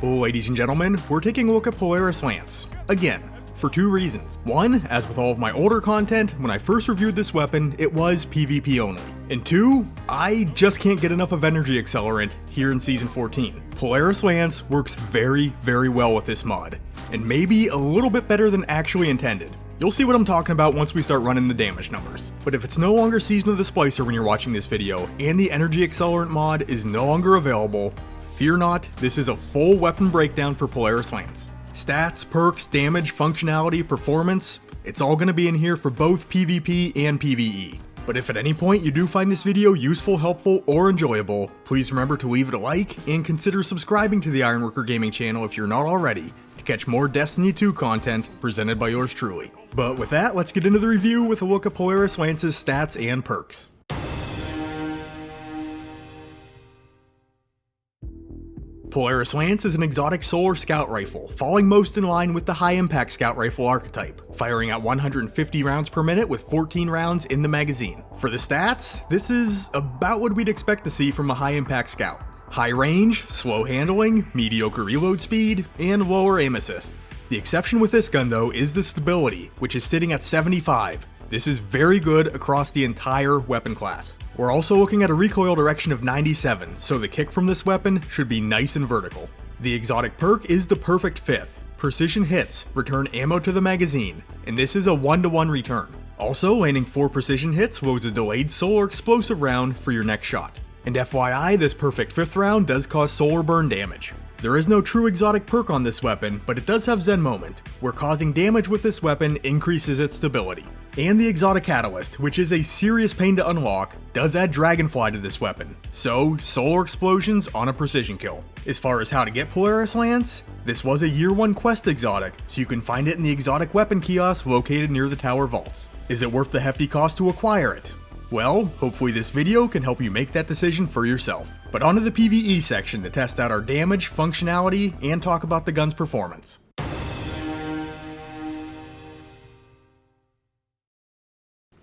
Ladies and gentlemen, we're taking a look at Polaris Lance. Again, for two reasons. One, as with all of my older content, when I first reviewed this weapon, it was PvP only. And two, I just can't get enough of Energy Accelerant here in Season 14. Polaris Lance works very well with this mod, and maybe a little bit better than actually intended. You'll see what I'm talking about once we start running the damage numbers. But if it's no longer Season of the Splicer when you're watching this video, and the Energy Accelerant mod is no longer available, fear not, this is a full weapon breakdown for Polaris Lance. Stats, perks, damage, functionality, performance, it's all going to be in here for both PvP and PvE. But if at any point you do find this video useful, helpful, or enjoyable, please remember to leave it a like and consider subscribing to the Ironworker Gaming channel if you're not already, to catch more Destiny 2 content presented by yours truly. But with that, let's get into the review with a look at Polaris Lance's stats and perks. Polaris Lance is an exotic solar scout rifle, falling most in line with the high-impact scout rifle archetype, firing at 150 rounds per minute with 14 rounds in the magazine. For the stats, this is about what we'd expect to see from a high-impact scout. High range, slow handling, mediocre reload speed, and lower aim assist. The exception with this gun though is the stability, which is sitting at 75. This is very good across the entire weapon class. We're also looking at a recoil direction of 97, so the kick from this weapon should be nice and vertical. The exotic perk is the perfect fifth. Precision hits return ammo to the magazine, and this is a 1-to-1 return. Also, landing 4 precision hits loads a delayed solar explosive round for your next shot. And FYI, this perfect fifth round does cause solar burn damage. There is no true exotic perk on this weapon, but it does have Zen Moment, where causing damage with this weapon increases its stability. And the exotic catalyst, which is a serious pain to unlock, does add Dragonfly to this weapon, so solar explosions on a precision kill. As far as how to get Polaris Lance, this was a Year 1 quest exotic, so you can find it in the exotic weapon kiosk located near the tower vaults. Is it worth the hefty cost to acquire it? Well, hopefully this video can help you make that decision for yourself. But onto the PvE section to test out our damage, functionality, and talk about the gun's performance.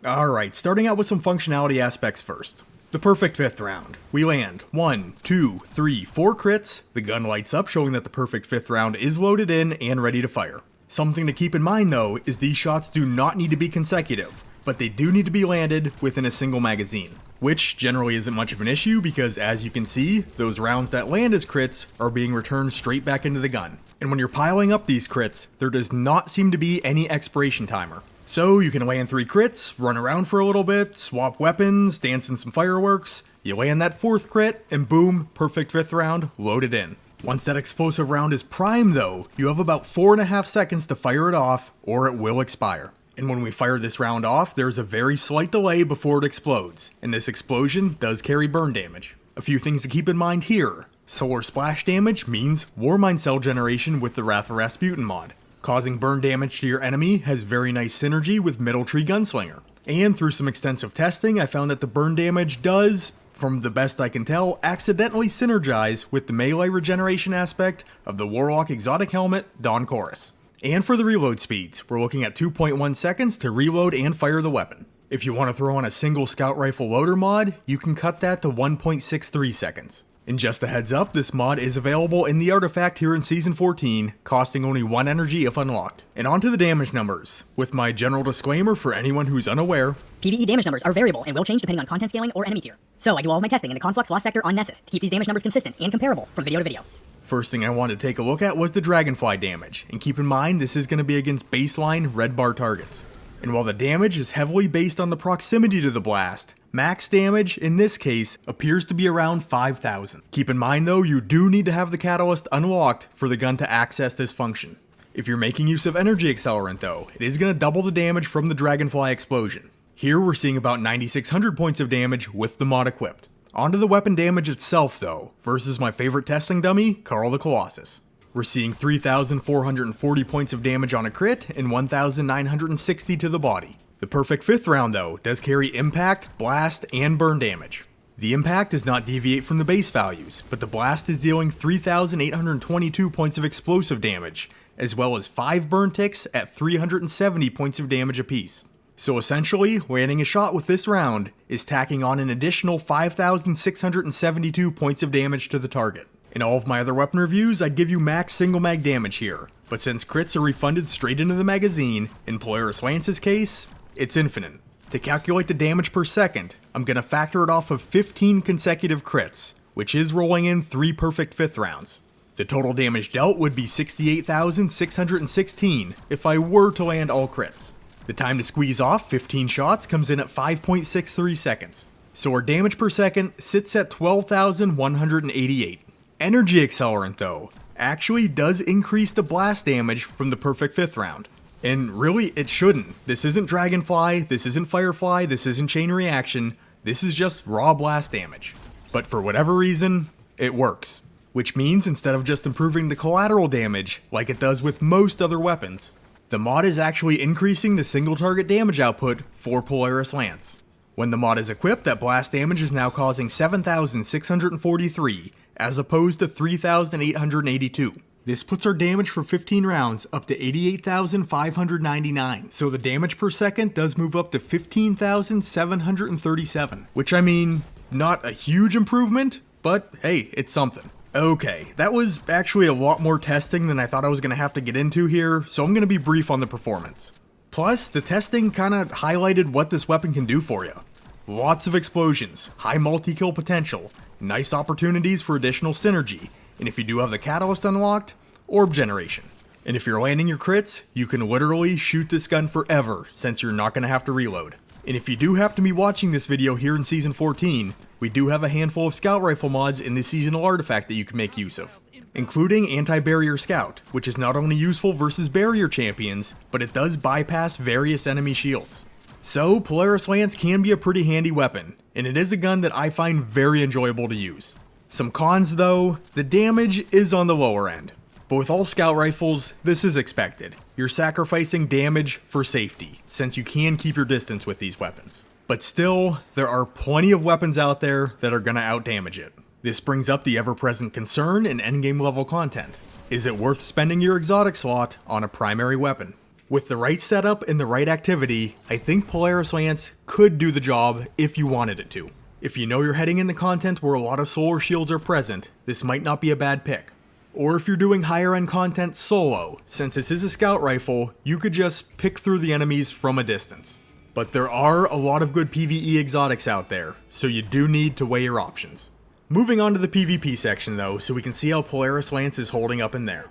Alright, starting out with some functionality aspects first. The perfect fifth round. We land 1, 2, 3, 4 crits, the gun lights up showing that the perfect fifth round is loaded in and ready to fire. Something to keep in mind though is these shots do not need to be consecutive, but they do need to be landed within a single magazine, which generally isn't much of an issue because as you can see, those rounds that land as crits are being returned straight back into the gun. And when you're piling up these crits, there does not seem to be any expiration timer. So you can land 3 crits, run around for a little bit, swap weapons, dance in some fireworks, you land that 4th crit, and boom, perfect 5th round, loaded in. Once that explosive round is primed though, you have about 4.5 seconds to fire it off, or it will expire. And when we fire this round off, there's a very slight delay before it explodes, and this explosion does carry burn damage. A few things to keep in mind here. Solar splash damage means Warmind cell generation with the Wrath of Rasputin mod. Causing burn damage to your enemy has very nice synergy with Middle Tree Gunslinger. And through some extensive testing, I found that the burn damage does, from the best I can tell, accidentally synergize with the melee regeneration aspect of the Warlock Exotic Helmet, Dawn Chorus. And for the reload speeds, we're looking at 2.1 seconds to reload and fire the weapon. If you want to throw on a single scout rifle loader mod, you can cut that to 1.63 seconds. And just a heads up, this mod is available in the artifact here in Season 14, costing only 1 energy if unlocked. And on to the damage numbers, with my general disclaimer for anyone who's unaware. PvE damage numbers are variable and will change depending on content scaling or enemy tier. So I do all of my testing in the Conflux Lost Sector on Nessus to keep these damage numbers consistent and comparable from video to video. First thing I wanted to take a look at was the Dragonfly damage, and keep in mind this is going to be against baseline red bar targets. And while the damage is heavily based on the proximity to the blast, max damage in this case appears to be around 5,000. Keep in mind though, you do need to have the catalyst unlocked for the gun to access this function. If you're making use of Energy Accelerant though, it is going to double the damage from the Dragonfly explosion. Here we're seeing about 9,600 points of damage with the mod equipped. Onto the weapon damage itself though, versus my favorite testing dummy, Karl the Colossus. We're seeing 3,440 points of damage on a crit and 1,960 to the body. The perfect fifth round though does carry impact, blast, and burn damage. The impact does not deviate from the base values, but the blast is dealing 3,822 points of explosive damage, as well as 5 burn ticks at 370 points of damage apiece. So essentially, landing a shot with this round is tacking on an additional 5,672 points of damage to the target. In all of my other weapon reviews, I'd give you max single mag damage here, but since crits are refunded straight into the magazine, in Polaris Lance's case, it's infinite. To calculate the damage per second, I'm going to factor it off of 15 consecutive crits, which is rolling in 3 perfect 5th rounds. The total damage dealt would be 68,616 if I were to land all crits. The time to squeeze off 15 shots comes in at 5.63 seconds, so our damage per second sits at 12,188. Energy Accelerant, though, actually does increase the blast damage from the perfect 5th round. And really, it shouldn't. This isn't Dragonfly, this isn't Firefly, this isn't Chain Reaction, this is just raw blast damage. But for whatever reason, it works. Which means instead of just improving the collateral damage, like it does with most other weapons, the mod is actually increasing the single target damage output for Polaris Lance. When the mod is equipped, that blast damage is now causing 7,643, as opposed to 3,882. This puts our damage for 15 rounds up to 88,599, so the damage per second does move up to 15,737, which I mean, not a huge improvement, but hey, it's something. Okay, that was actually a lot more testing than I thought I was going to have to get into here, so I'm going to be brief on the performance. Plus, the testing kind of highlighted what this weapon can do for you. Lots of explosions, high multi-kill potential, nice opportunities for additional synergy, and if you do have the catalyst unlocked, orb generation. And if you're landing your crits, you can literally shoot this gun forever since you're not going to have to reload. And if you do happen to be watching this video here in Season 14, we do have a handful of scout rifle mods in the seasonal artifact that you can make use of, including Anti-Barrier Scout, which is not only useful versus barrier champions, but it does bypass various enemy shields. So Polaris Lance can be a pretty handy weapon, and it is a gun that I find very enjoyable to use. Some cons though, the damage is on the lower end. But with all scout rifles, this is expected. You're sacrificing damage for safety, since you can keep your distance with these weapons. But still, there are plenty of weapons out there that are gonna outdamage it. This brings up the ever-present concern in endgame level content. Is it worth spending your exotic slot on a primary weapon? With the right setup and the right activity, I think Polaris Lance could do the job if you wanted it to. If you know you're heading into content where a lot of solar shields are present, this might not be a bad pick. Or if you're doing higher end content solo, since this is a scout rifle, you could just pick through the enemies from a distance. But there are a lot of good PvE exotics out there, so you do need to weigh your options. Moving on to the PvP section though, so we can see how Polaris Lance is holding up in there.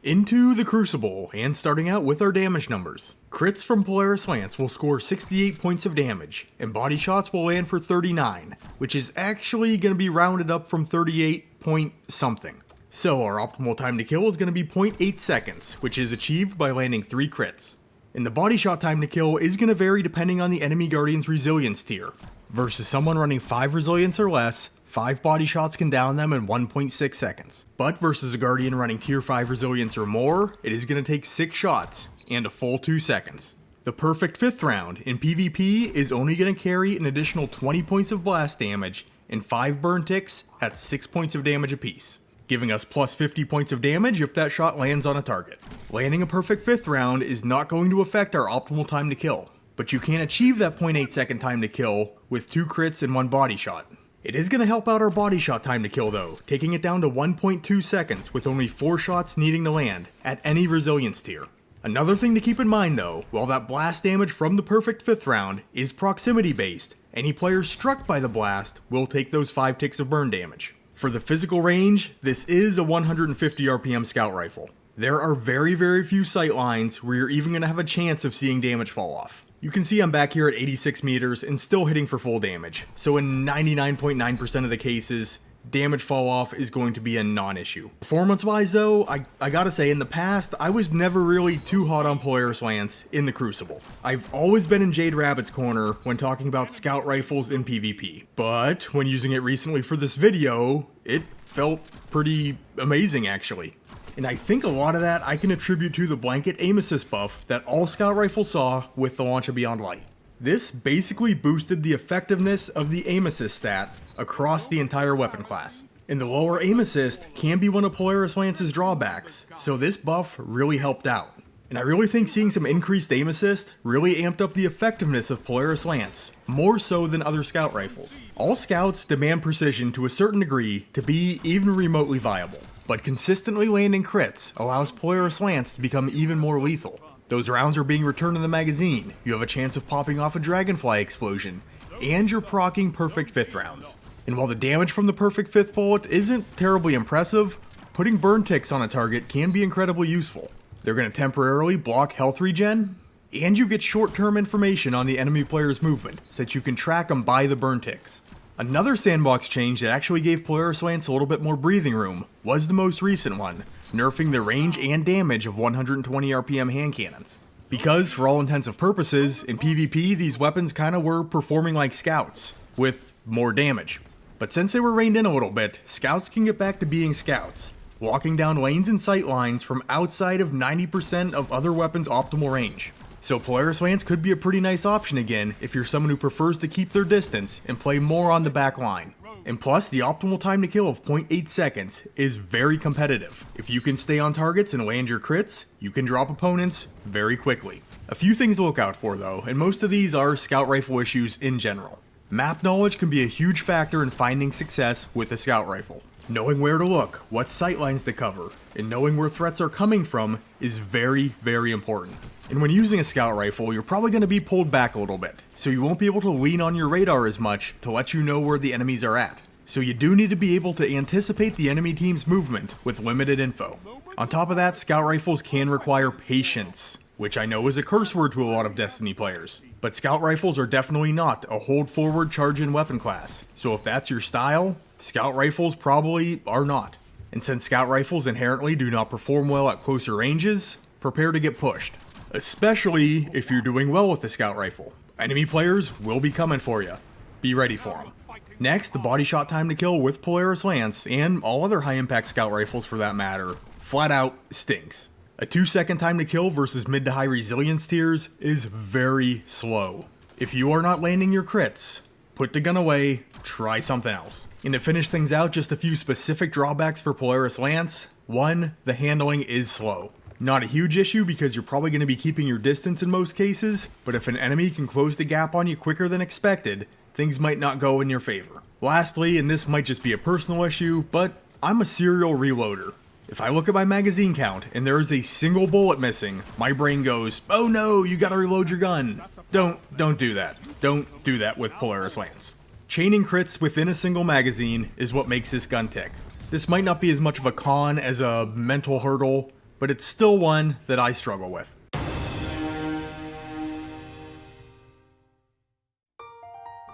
Into the Crucible, and starting out with our damage numbers. Crits from Polaris Lance will score 68 points of damage, and body shots will land for 39, which is actually going to be rounded up from 38 point something. So our optimal time to kill is going to be 0.8 seconds, which is achieved by landing 3 crits. And the body shot time to kill is going to vary depending on the enemy guardian's resilience tier. Versus someone running 5 resilience or less, 5 body shots can down them in 1.6 seconds. But versus a guardian running tier 5 resilience or more, it is going to take 6 shots and a full 2 seconds. The perfect 5th round in PvP is only going to carry an additional 20 points of blast damage and 5 burn ticks at 6 points of damage apiece, giving us plus 50 points of damage if that shot lands on a target. Landing a perfect 5th round is not going to affect our optimal time to kill, but you can achieve that 0.8 second time to kill with 2 crits and 1 body shot. It is going to help out our body shot time to kill though, taking it down to 1.2 seconds with only 4 shots needing to land at any resilience tier. Another thing to keep in mind though, while that blast damage from the perfect 5th round is proximity based, any player struck by the blast will take those 5 ticks of burn damage. For the physical range, this is a 150 RPM scout rifle. There are very few sight lines where you're even going to have a chance of seeing damage fall off. You can see I'm back here at 86 meters and still hitting for full damage, so in 99.9% of the cases, damage fall off is going to be a non-issue. Performance wise though, I gotta say in the past, I was never really too hot on Polaris Lance in the Crucible. I've always been in Jade Rabbit's corner when talking about scout rifles in PvP, but when using it recently for this video, it felt pretty amazing actually. And I think a lot of that I can attribute to the blanket aim assist buff that all scout rifles saw with the launch of Beyond Light. This basically boosted the effectiveness of the aim assist stat across the entire weapon class. And the lower aim assist can be one of Polaris Lance's drawbacks, so this buff really helped out. And I really think seeing some increased aim assist really amped up the effectiveness of Polaris Lance, more so than other scout rifles. All scouts demand precision to a certain degree to be even remotely viable, but consistently landing crits allows Polaris Lance to become even more lethal. Those rounds are being returned in the magazine, you have a chance of popping off a dragonfly explosion, and you're proccing perfect 5th rounds. And while the damage from the perfect 5th bullet isn't terribly impressive, putting burn ticks on a target can be incredibly useful. They're going to temporarily block health regen, and you get short-term information on the enemy player's movement, so that you can track them by the burn ticks. Another sandbox change that actually gave Polaris Lance a little bit more breathing room was the most recent one, nerfing the range and damage of 120 RPM hand cannons. Because, for all intents and purposes, in PvP these weapons kinda were performing like scouts, with more damage. But since they were reined in a little bit, scouts can get back to being scouts, walking down lanes and sight lines from outside of 90% of other weapons' optimal range. So Polaris Lance could be a pretty nice option again if you're someone who prefers to keep their distance and play more on the back line. And plus, the optimal time to kill of 0.8 seconds is very competitive. If you can stay on targets and land your crits, you can drop opponents very quickly. A few things to look out for though, and most of these are scout rifle issues in general. Map knowledge can be a huge factor in finding success with a scout rifle. Knowing where to look, what sightlines to cover, and knowing where threats are coming from is very, very important. And when using a scout rifle, you're probably going to be pulled back a little bit, so you won't be able to lean on your radar as much to let you know where the enemies are at. So you do need to be able to anticipate the enemy team's movement with limited info. On top of that, scout rifles can require patience, which I know is a curse word to a lot of Destiny players. But scout rifles are definitely not a hold forward charge in weapon class, so if that's your style, scout rifles probably are not. And since scout rifles inherently do not perform well at closer ranges, prepare to get pushed. Especially if you're doing well with the scout rifle. Enemy players will be coming for you. Be ready for them. Next, the body shot time to kill with Polaris Lance, and all other high impact scout rifles for that matter, flat out stinks. A 2-second time to kill versus mid to high resilience tiers is very slow. If you are not landing your crits, put the gun away, try something else. And to finish things out, just a few specific drawbacks for Polaris Lance. 1, the handling is slow. Not a huge issue because you're probably going to be keeping your distance in most cases, but if an enemy can close the gap on you quicker than expected, things might not go in your favor. Lastly, and this might just be a personal issue, but I'm a serial reloader. If I look at my magazine count and there is a single bullet missing, my brain goes, oh no, you gotta reload your gun. Don't do that. Don't do that with Polaris Lance. Chaining crits within a single magazine is what makes this gun tick. This might not be as much of a con as a mental hurdle, but it's still one that I struggle with.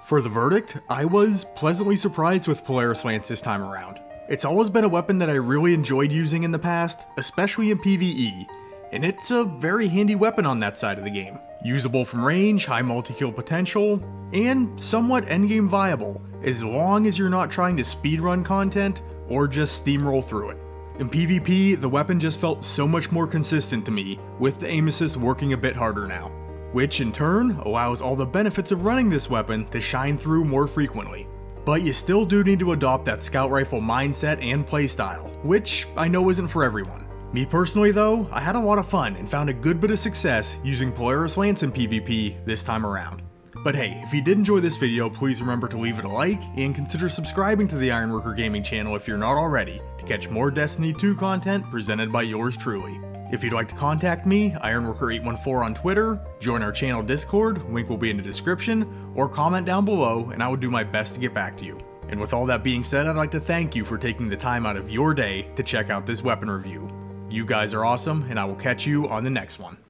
For the verdict, I was pleasantly surprised with Polaris Lance this time around. It's always been a weapon that I really enjoyed using in the past, especially in PvE, and it's a very handy weapon on that side of the game. Usable from range, high multi-kill potential, and somewhat endgame viable, as long as you're not trying to speedrun content or just steamroll through it. In PvP, the weapon just felt so much more consistent to me, with the aim assist working a bit harder now, which in turn allows all the benefits of running this weapon to shine through more frequently. But you still do need to adopt that scout rifle mindset and playstyle, which I know isn't for everyone. Me personally though, I had a lot of fun and found a good bit of success using Polaris Lance in PvP this time around. But hey, if you did enjoy this video, please remember to leave it a like and consider subscribing to the Ironworker Gaming channel if you're not already, to catch more Destiny 2 content presented by yours truly. If you'd like to contact me, Ironworker814 on Twitter, join our channel Discord, link will be in the description, or comment down below and I will do my best to get back to you. And with all that being said, I'd like to thank you for taking the time out of your day to check out this weapon review. You guys are awesome, and I will catch you on the next one.